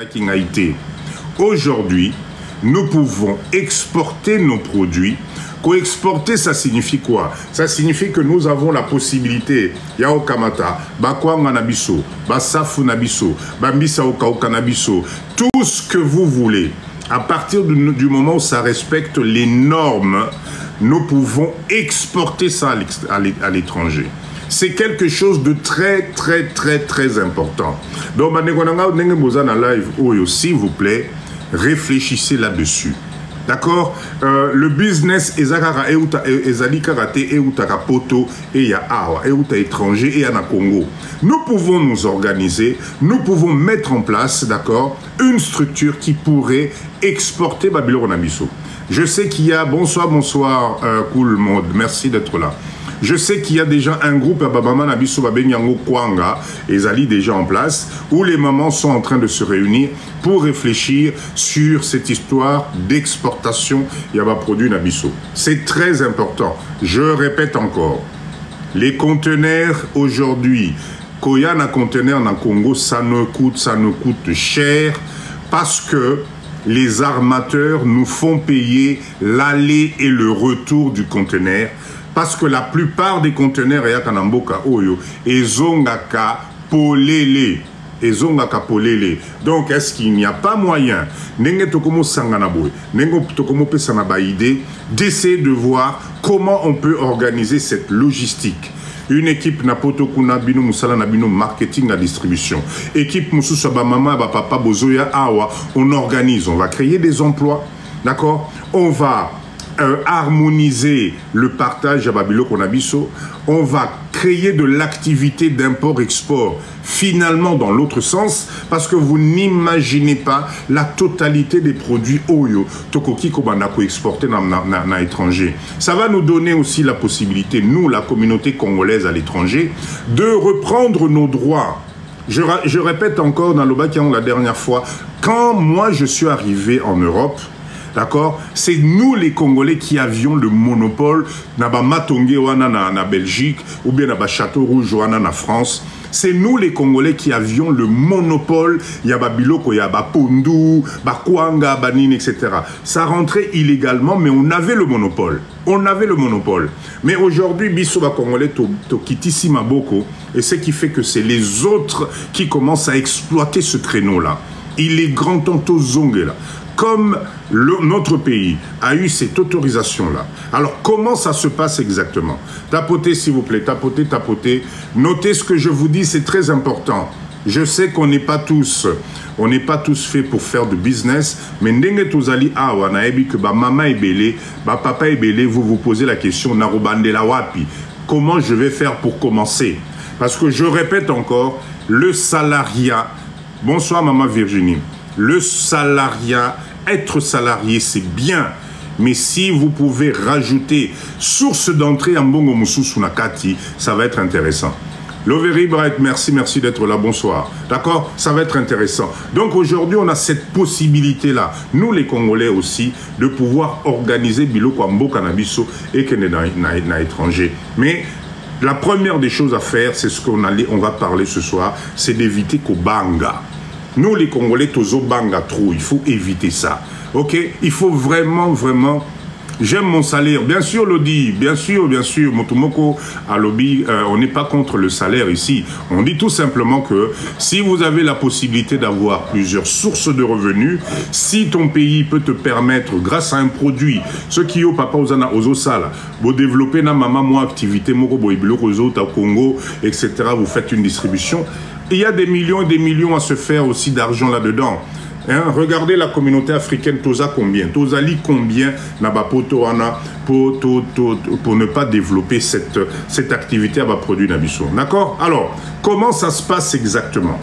qui a été. Aujourd'hui, nous pouvons exporter nos produits. Co-exporter, ça signifie quoi? Ça signifie que nous avons la possibilité, Yao Kamata, Bakwanga Nabiso, Basafu Nabiso, Bambisa Okaoka Nabiso, tout ce que vous voulez. À partir du moment où ça respecte les normes, nous pouvons exporter ça à l'étranger. C'est quelque chose de très important. Donc, s'il vous plaît, réfléchissez là-dessus. D'accord? Le business ezali karaté euta poto et ya awa euta étranger et na Congo. Nous pouvons nous organiser, nous pouvons mettre en place, d'accord, une structure qui pourrait exporter Babylone Nabiso. Je sais qu'il y a bonsoir cool monde, merci d'être là. Je sais qu'il y a déjà un groupe à Babama Nabiso Babenyango Kwanga, ezali déjà en place, où les mamans sont en train de se réunir pour réfléchir sur cette histoire d'exportation Yaba produit Nabiso. C'est très important. Je répète encore, les conteneurs aujourd'hui, Koyana conteneur dans Congo, ça nous coûte cher parce que les armateurs nous font payer l'aller et le retour du conteneur. Parce que la plupart des conteneurs ya kanamboka oyo ezongaka polele. Donc est-ce qu'il n'y a pas moyen d'essayer de voir comment on peut organiser cette logistique? Une équipe napoto kuna bino musala na bino marketing à distribution. Équipe mususa ba mama ba papa bozoya awa, on organise, on va créer des emplois. D'accord? On va harmoniser le partage à Babylone Konabiso, on va créer de l'activité d'import-export, finalement dans l'autre sens, parce que vous n'imaginez pas la totalité des produits Oyo, Tokoki Kobanako exportés dans l'étranger. Ça va nous donner aussi la possibilité, nous, la communauté congolaise à l'étranger, de reprendre nos droits. Je répète encore dans le Bakian la dernière fois, quand moi je suis arrivé en Europe, d'accord? C'est nous les Congolais qui avions le monopole Naba Matongé wana na Belgique ou bien Naba Château Rouge wana na France. C'est nous les Congolais qui avions le monopole Yaba Biloko, Yaba Pondu, Bakwanga, Banine, etc. Ça rentrait illégalement, mais on avait le monopole. On avait le monopole. Mais aujourd'hui, Bisoba Congolais Tokitisi Maboko, et ce qui fait que c'est les autres qui commencent à exploiter ce créneau-là. Il est grand temps Tozongela. Comme notre pays a eu cette autorisation-là. Alors, comment ça se passe exactement? Tapotez, s'il vous plaît, tapotez, tapotez. Notez ce que je vous dis, c'est très important. Je sais qu'on n'est pas tous faits pour faire du business, mais ndenge tozali awa na ebi que ba mama ebele, ba papa ebele, vous vous posez la question narobandela wapi? Comment je vais faire pour commencer? Parce que je répète encore, le salariat. Bonsoir maman Virginie. Le salariat, être salarié, c'est bien. Mais si vous pouvez rajouter source d'entrée en Bongo Moussou Sunakati, ça va être intéressant. Loveri Bright, merci d'être là, bonsoir. D'accord? Ça va être intéressant. Donc aujourd'hui, on a cette possibilité-là, nous les Congolais aussi, de pouvoir organiser Biloko Ambo Canabiso et que na étranger. Mais la première des choses à faire, c'est ce on va parler ce soir, c'est d'éviter qu'au Banga. Nous, les Congolais, tozo banga trop. Il faut éviter ça. Ok? Il faut vraiment... J'aime mon salaire. Bien sûr, Lodi. Bien sûr. Motomoko, à lobby, on n'est pas contre le salaire ici. On dit tout simplement que si vous avez la possibilité d'avoir plusieurs sources de revenus, si ton pays peut te permettre, grâce à un produit, ce qui au papa osana ozo sala, vous développez na maman moi activité moko boiblo ozo ta Congo, etc. Vous faites une distribution. Il y a des millions et des millions à se faire aussi d'argent là-dedans. Hein? Regardez la communauté africaine, Toza combien? Tozali combien pour ne pas développer cette activité à bas produit Nabiso. D'accord? Alors, comment ça se passe exactement?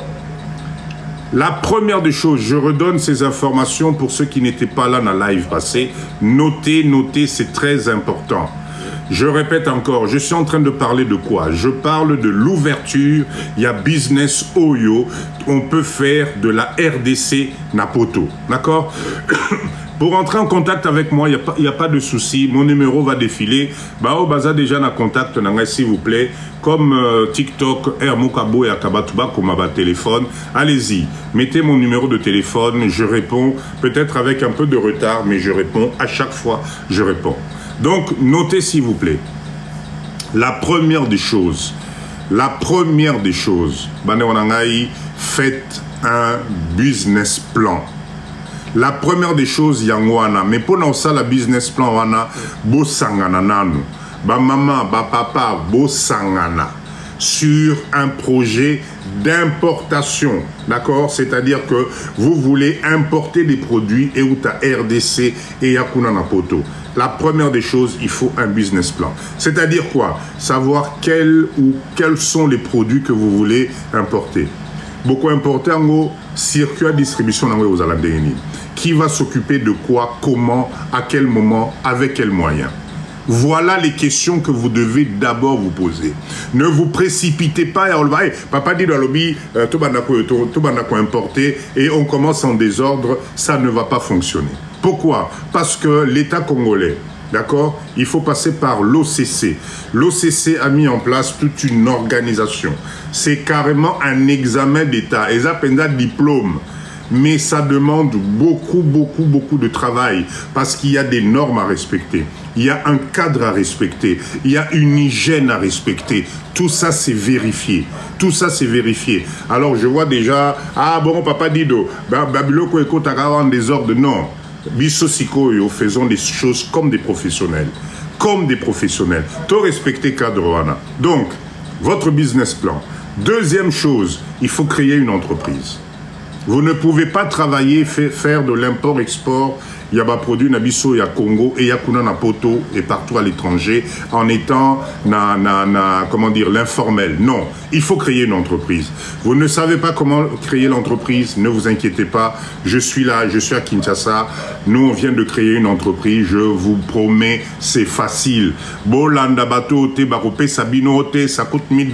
La première des choses, je redonne ces informations pour ceux qui n'étaient pas là dans la live passé. Notez, c'est très important. Je répète encore, je suis en train de parler de quoi? Je parle de l'ouverture, il y a Business Oyo, on peut faire de la RDC Napoto, d'accord? Pour entrer en contact avec moi, il n'y a pas de souci. Mon numéro va défiler. Bao Baza déjà na contact, s'il vous plaît. Comme TikTok, Hermokabo et Akabatuba, comme ma téléphone. Allez-y, mettez mon numéro de téléphone. Je réponds, peut-être avec un peu de retard, mais je réponds. À chaque fois, je réponds. Donc, notez s'il vous plaît. La première des choses, faites un business plan. La première des choses, yangwana, mais pour ça, la business plan, wana, bo sangana nanu, ba maman, ba papa, bo sangana, sur un projet d'importation, d'accord? C'est-à-dire que vous voulez importer des produits et ou ta RDC et yakuna na poto. La première des choses, il faut un business plan. C'est-à-dire quoi? Savoir quels sont les produits que vous voulez importer. Beaucoup importer en gros, circuit de distribution aux Alandéni. Qui va s'occuper de quoi, comment, à quel moment, avec quels moyens? Voilà les questions que vous devez d'abord vous poser. Ne vous précipitez pas. Papa dit dans le lobby, tout banako importé et on commence en désordre. Ça ne va pas fonctionner. Pourquoi? Parce que l'État congolais, d'accord, il faut passer par l'OCC. L'OCC a mis en place toute une organisation. C'est carrément un examen d'État. Et ça appelle un diplôme. Mais ça demande beaucoup de travail parce qu'il y a des normes à respecter. Il y a un cadre à respecter. Il y a une hygiène à respecter. Tout ça, c'est vérifié. Tout ça, c'est vérifié. Alors, je vois déjà, ah bon, papa Dido, Babiloko Eko Tagawa en désordre. Non. Bisso Sikoyo, faisons des choses comme des professionnels. Comme des professionnels. Tout respecter cadre Wana. Donc, votre business plan. Deuxième chose, il faut créer une entreprise. Vous ne pouvez pas travailler, faire de l'import-export. Il y a des produits Nabiso, il y a Congo, et il y a Kuna Napoto, et partout à l'étranger, en étant, comment dire, l'informel. Non, il faut créer une entreprise. Vous ne savez pas comment créer l'entreprise, ne vous inquiétez pas. Je suis là, je suis à Kinshasa. Nous, on vient de créer une entreprise, je vous promets, c'est facile. Bolanda Bato, Te Barope, Sabino, Te, ça coûte $1000.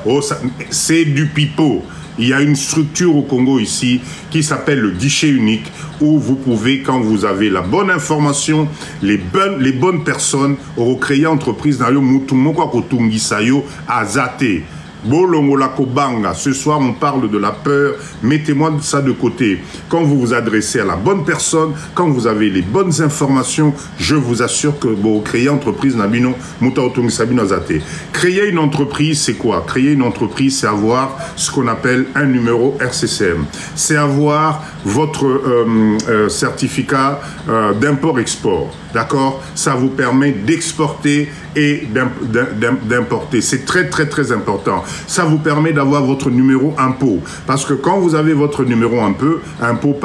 Oh, c'est du pipeau. Il y a une structure au Congo ici qui s'appelle le guichet unique où vous pouvez, quand vous avez la bonne information, les bonnes personnes, recréer entreprise dans le Mutumoko Kotungisayo Azate. Bolongola Kobanga, ce soir on parle de la peur, mettez-moi ça de côté. Quand vous vous adressez à la bonne personne, quand vous avez les bonnes informations, je vous assure que vous créez entreprise Nabino, Mutaotongi Sabino Azate. Créer une entreprise, c'est quoi? Créer une entreprise, c'est avoir ce qu'on appelle un numéro RCCM. C'est avoir votre certificat d'import-export. D'accord? Ça vous permet d'exporter et d'importer. C'est très important. Ça vous permet d'avoir votre numéro impôt. Parce que quand vous avez votre numéro impôt,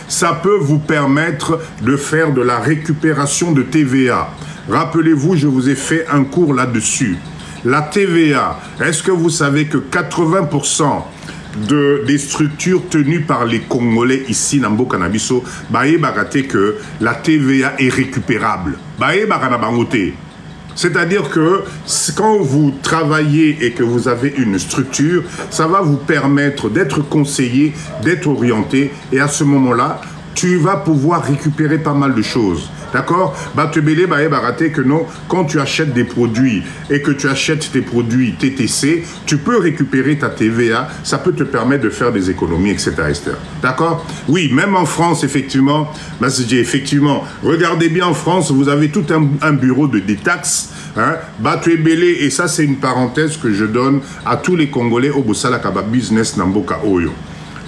ça peut vous permettre de faire de la récupération de TVA. Rappelez-vous, je vous ai fait un cours là-dessus. La TVA, est-ce que vous savez que 80% des structures tenues par les Congolais ici, Nambo Canabiso, que la TVA est récupérable. C'est-à-dire que quand vous travaillez et que vous avez une structure, ça va vous permettre d'être conseillé, d'être orienté, et à ce moment-là, tu vas pouvoir récupérer pas mal de choses. D'accord? Que non, quand tu achètes des produits et que tu achètes tes produits TTC, tu peux récupérer ta TVA, ça peut te permettre de faire des économies, etc. D'accord? Oui, même en France, effectivement, regardez bien en France, vous avez tout un bureau de détaxe. Hein? Et ça, c'est une parenthèse que je donne à tous les Congolais au Bossala Kaba Business Namboka Oyo.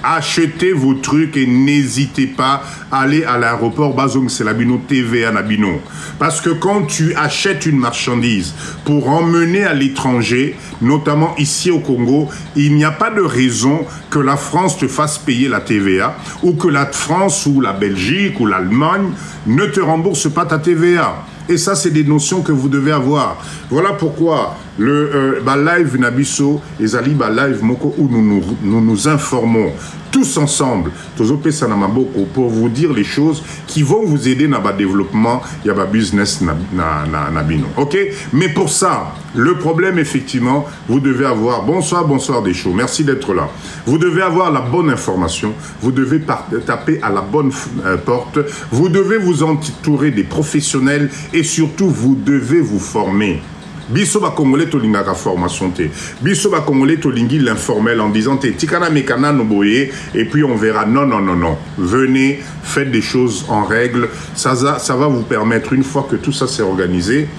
Achetez vos trucs et n'hésitez pas à aller à l'aéroport Bazong Selabino TVA Nabino. Parce que quand tu achètes une marchandise pour emmener à l'étranger, notamment ici au Congo, il n'y a pas de raison que la France te fasse payer la TVA ou que la France ou la Belgique ou l'Allemagne ne te rembourse pas ta TVA. Et ça, c'est des notions que vous devez avoir. Voilà pourquoi le live Nabiso et Zali live Moko où nous nous informons tous ensemble, pour vous dire les choses qui vont vous aider dans le développement, il y a un business na bino. Ok? Mais pour ça, le problème, effectivement, vous devez avoir, bonsoir des shows, merci d'être là. Vous devez avoir la bonne information, vous devez taper à la bonne porte, vous devez vous entourer des professionnels et surtout, vous devez vous former. Biso ba Congolais tolingaka formation te. Biso ba Congolais tolingi l'informel en disant te tikana mekana no boye et puis on verra. Non, non, non, non. Venez, faites des choses en règle. Ça va vous permettre, une fois que tout ça s'est organisé,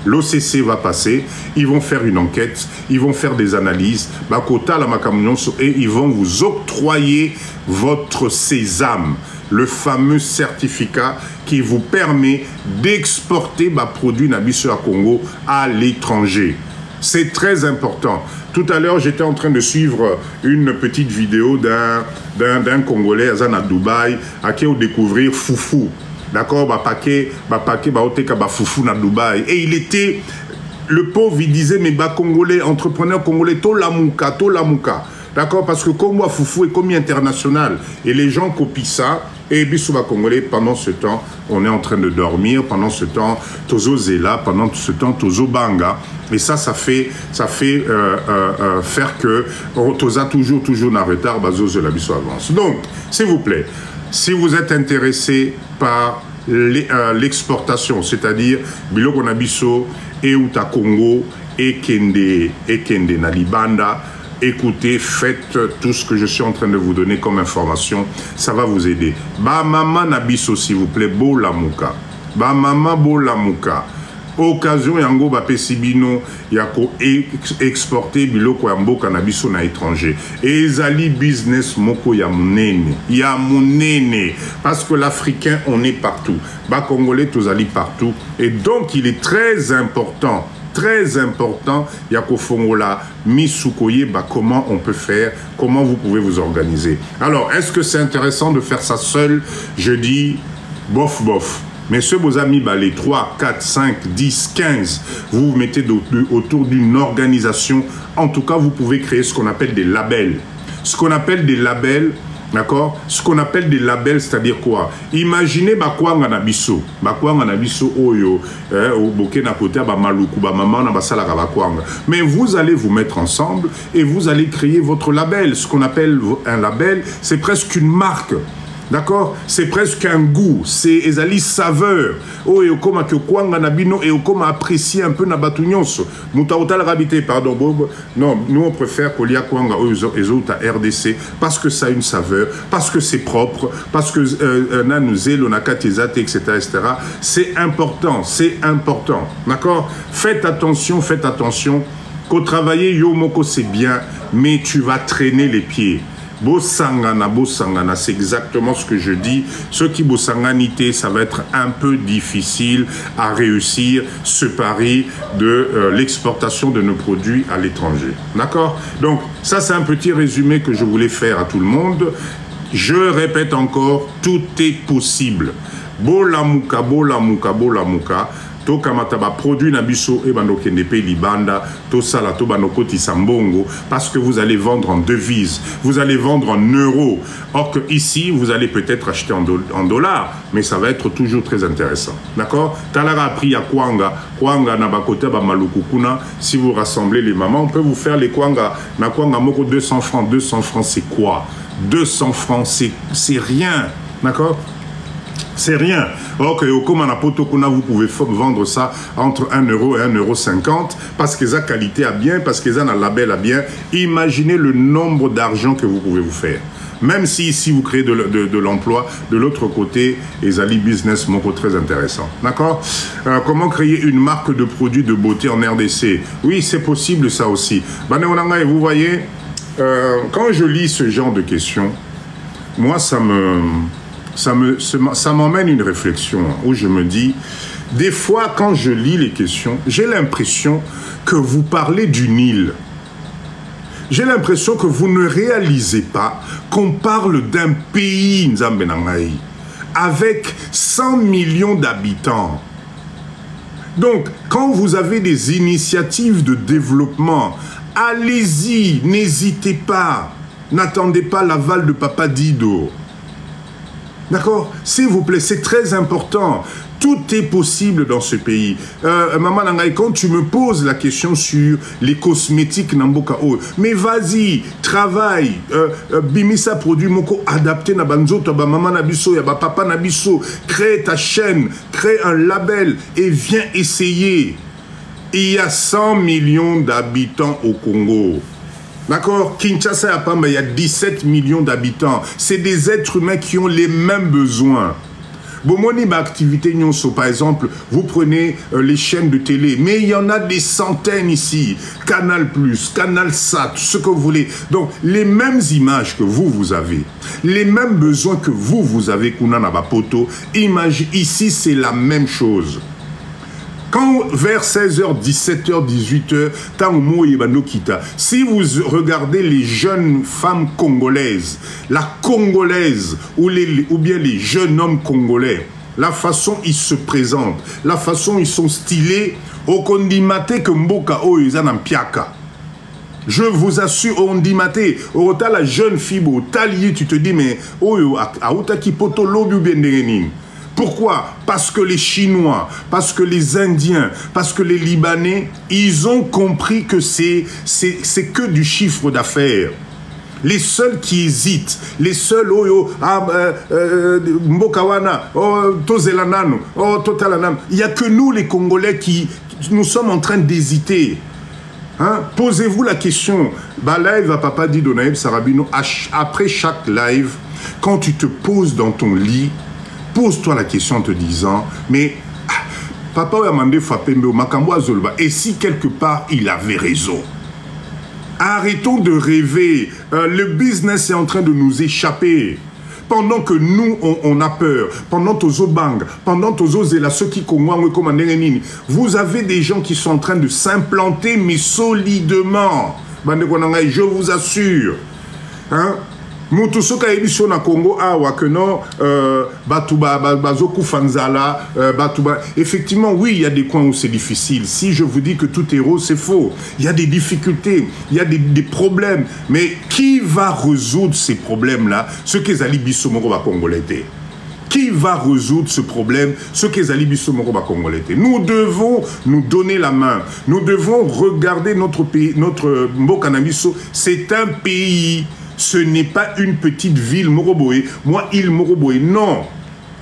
l'OCC va passer, ils vont faire une enquête, ils vont faire des analyses, bakota la makamunyon et ils vont vous octroyer votre sésame, le fameux certificat qui vous permet d'exporter vos produits Nabiso à Congo à l'étranger. C'est très important. Tout à l'heure, j'étais en train de suivre une petite vidéo d'un Congolais à Dubaï à qui on découvrir Foufou. D'accord, Foufou na Dubaï. Et il était, le pauvre, il disait, mais Congolais, entrepreneur congolais, to lamuka. D'accord, parce que Congo Foufou est commis international. Et les gens copient ça. Et Bissouba Congolais, pendant ce temps, on est en train de dormir. Pendant ce temps, Tozo Zela. Pendant ce temps, Tozo Banga. Et ça fait faire que Toza toujours en retard, Bazo Zela Bissou avance. Donc, s'il vous plaît, si vous êtes intéressé par l'exportation, c'est-à-dire Biloko Nabiso, Euta Congo, Ekende Nalibanda, écoutez, faites tout ce que je suis en train de vous donner comme information, ça va vous aider. Ba mama Nabiso, s'il vous plaît, Bolamuka. Ba mama Bolamuka. Occasion yango ba pesibino yako exporter biloko ya mboka na biso na étranger. Et ezali business moko ya munene. Ya munene. Parce que l'Africain, on est partout. Ba Congolais, tous allés partout. Et donc, il est très important, Yako Fongola, Misukoye, comment on peut faire, comment vous pouvez vous organiser. Alors, est-ce que c'est intéressant de faire ça seul? Je dis, bof, bof. Mais ceux vos amis, les 3, 4, 5, 10, 15, vous vous mettez autour d'une organisation. En tout cas, vous pouvez créer ce qu'on appelle des labels. Ce qu'on appelle des labels, d'accord? Ce qu'on appelle des labels, c'est-à-dire quoi? Imaginez Bakwanga Nabiso. Bakwanga Nabiso, Oyo, au Boké Nakote, Maluku, Maman, Nabasalaka Bakwanga. Mais vous allez vous mettre ensemble et vous allez créer votre label. Ce qu'on appelle un label, c'est presque une marque. D'accord? C'est presque un goût, c'est ezali saveur. Oh, et comme que kwanga nabino et comme apprécier un peu nabatunyonso. Mutaotala rabité, pardon. Non, nous on préfère qu'il y a kwanga à RDC parce que ça a une saveur, parce que c'est propre, parce que nanouze, l'onakatizate, etc., etc. C'est important, c'est important. D'accord? Faites attention. Qu'au travailler Yomoko c'est bien, mais tu vas traîner les pieds. Bossangana, c'est exactement ce que je dis. Ceux qui bossanganité, ça va être un peu difficile à réussir ce pari de l'exportation de nos produits à l'étranger. D'accord? Donc, ça c'est un petit résumé que je voulais faire à tout le monde. Je répète encore, tout est possible. Bolamuka. To kamata ba produit nabiso e bando kendepe libanda to sala to banokoti sambongo parce que vous allez vendre en devises, vous allez vendre en euros. Or que ici vous allez peut-être acheter en dollars, mais ça va être toujours très intéressant. D'accord? Talara a pris à Kwanga na bakota ba malukukuna. Si vous rassemblez les mamans, on peut vous faire les Kwanga na Kwanga moko 200 francs. 200 francs c'est quoi? 200 francs c'est rien. D'accord? C'est rien. Or que comme en Apotokuna, vous pouvez vendre ça entre 1 euro et 1,50 € parce que ça qualité à bien, parce que ça a label à bien. Imaginez le nombre d'argent que vous pouvez vous faire. Même si ici vous créez de l'emploi, de l'autre côté, Ezali Business Moko très intéressant. D'accord? Comment créer une marque de produits de beauté en RDC? Oui, c'est possible ça aussi. Et vous voyez, quand je lis ce genre de questions, moi ça m'emmène une réflexion où je me dis, des fois quand je lis les questions, j'ai l'impression que vous parlez du Nil. J'ai l'impression que vous ne réalisez pas qu'on parle d'un pays, Nzambe Nangaï, avec 100 millions d'habitants. Donc, quand vous avez des initiatives de développement, allez-y, n'hésitez pas. N'attendez pas l'aval de Papa Dido. D'accord? S'il vous plaît, c'est très important. Tout est possible dans ce pays. Maman Nangaï, quand tu me poses la question sur les cosmétiques Namboka O, mais vas-y, travaille, bimisa produit moko adapté na banzoto, ba maman nabiso, ya ba papa nabiso, crée ta chaîne, crée un label et viens essayer. Il y a 100 millions d'habitants au Congo. D'accord? Kinshasa et Apamba, il y a 17 millions d'habitants. C'est des êtres humains qui ont les mêmes besoins. Bomoni, ma activité, par exemple, vous prenez les chaînes de télé, mais il y en a des centaines ici. Canal+, Canal Sat, ce que vous voulez. Donc, les mêmes images que vous avez, les mêmes besoins que vous avez, Kunana Bapoto, image, ici, c'est la même chose. Quand vers 16h, 17h, 18h, si vous regardez les jeunes femmes congolaises, la congolaise ou bien les jeunes hommes congolais, la façon ils se présentent, la façon ils sont stylés, au kondimate que mboka o izan piaka. Je vous assure, on dit maté, au la jeune fille, au talier, tu te dis, mais oh, a outaki poto lobi ou bien nerenin. Pourquoi? Parce que les Chinois, parce que les Indiens, parce que les Libanais, ils ont compris que c'est que du chiffre d'affaires. Les seuls qui hésitent, les seuls, Mbokawana, Tozelanano, Totalanam, il n'y a que nous les Congolais qui nous sommes en train d'hésiter. Hein? Posez-vous la question. Bah, live à Papa Dido Naïb Sarabino, après chaque live, quand tu te poses dans ton lit, pose-toi la question en te disant, mais Papa Yamande Fapembe Makambo Azolba, et si quelque part il avait raison? Arrêtons de rêver. Le business est en train de nous échapper. Pendant que nous, on a peur, pendant Tozo Bang, pendant Tozo Zela, ceux qui vous avez des gens qui sont en train de s'implanter, mais solidement. Je vous assure. Hein? Mutusoka émission na Congo awa que non bazoku fanzala effectivement oui il y a des coins où c'est difficile. Si je vous dis que tout est rose, c'est faux. Il y a des difficultés, il y a des problèmes, mais qui va résoudre ces problèmes là? Ce que Ali Bissomoro va congolais. Qui va résoudre ce problème? Ce que Zali Bissomoro va congolais. Nous devons nous donner la main. Nous devons regarder notre pays, notre Mbokanabiso, c'est un pays. Ce n'est pas une petite ville Moroboé. Moi, île Moroboé, non.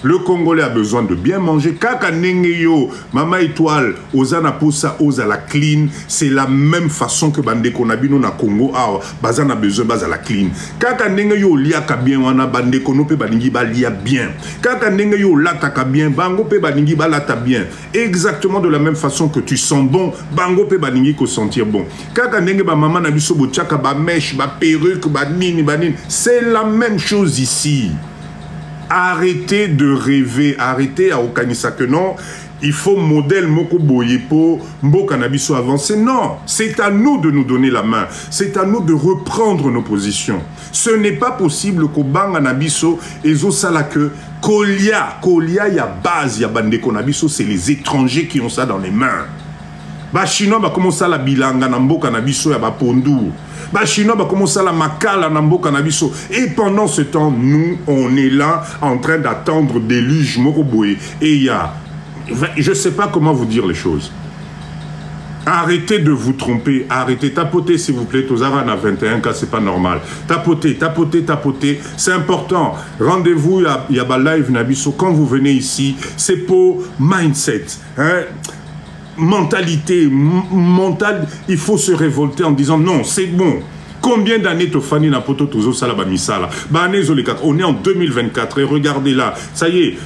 Le Congolais a besoin de bien manger. Kaka nengeyo, mama étoile, ozana posa, oza la clean. C'est la même façon que bande konabino na Congo. Ah, bazana besoin baza la clean. Kaka nengeyo liaka bien, wana bande konope balingi ba lia bien. Kaka nengeyo lataka bien, bango pe balingi ba lata bien. Exactement de la même façon que tu sens bon, bango pe balingi ko sentir bon. Kaka nenge ba maman na biso bo tchaka ba mèche, ba perruque, ba nini, ba nini. C'est la même chose ici. Arrêtez de rêver, arrêtez à Okanisa que non, il faut modèle Moko Boyepo, Mboka Nabiso avancer. Non, c'est à nous de nous donner la main, c'est à nous de reprendre nos positions. Ce n'est pas possible qu'au Banga Nabiso, Ezo Salake, Kolia, ya base, ya Bandeko Nabiso, c'est les étrangers qui ont ça dans les mains. Bah Chinois va commencer à la bilanga Namboka Nabiso ya ba Pondu. Bah Chinois va commencer à la makala Namboka Nabiso. Et pendant ce temps, nous, on est là en train d'attendre déluge Moroboé. Et il y a, je ne sais pas comment vous dire les choses. Arrêtez de vous tromper, arrêtez, tapotez s'il vous plaît, Tozara à 21 cas, c'est pas normal. Tapotez, tapotez, tapotez, c'est important. Rendez-vous, il y a live Nabiso, quand vous venez ici, c'est pour mindset. Hein? Mentalité, mentale, il faut se révolter en disant non, c'est bon. Combien d'années Tofani Napoto Tozo Salaba Misala? On est en 2024 et regardez là, ça y est.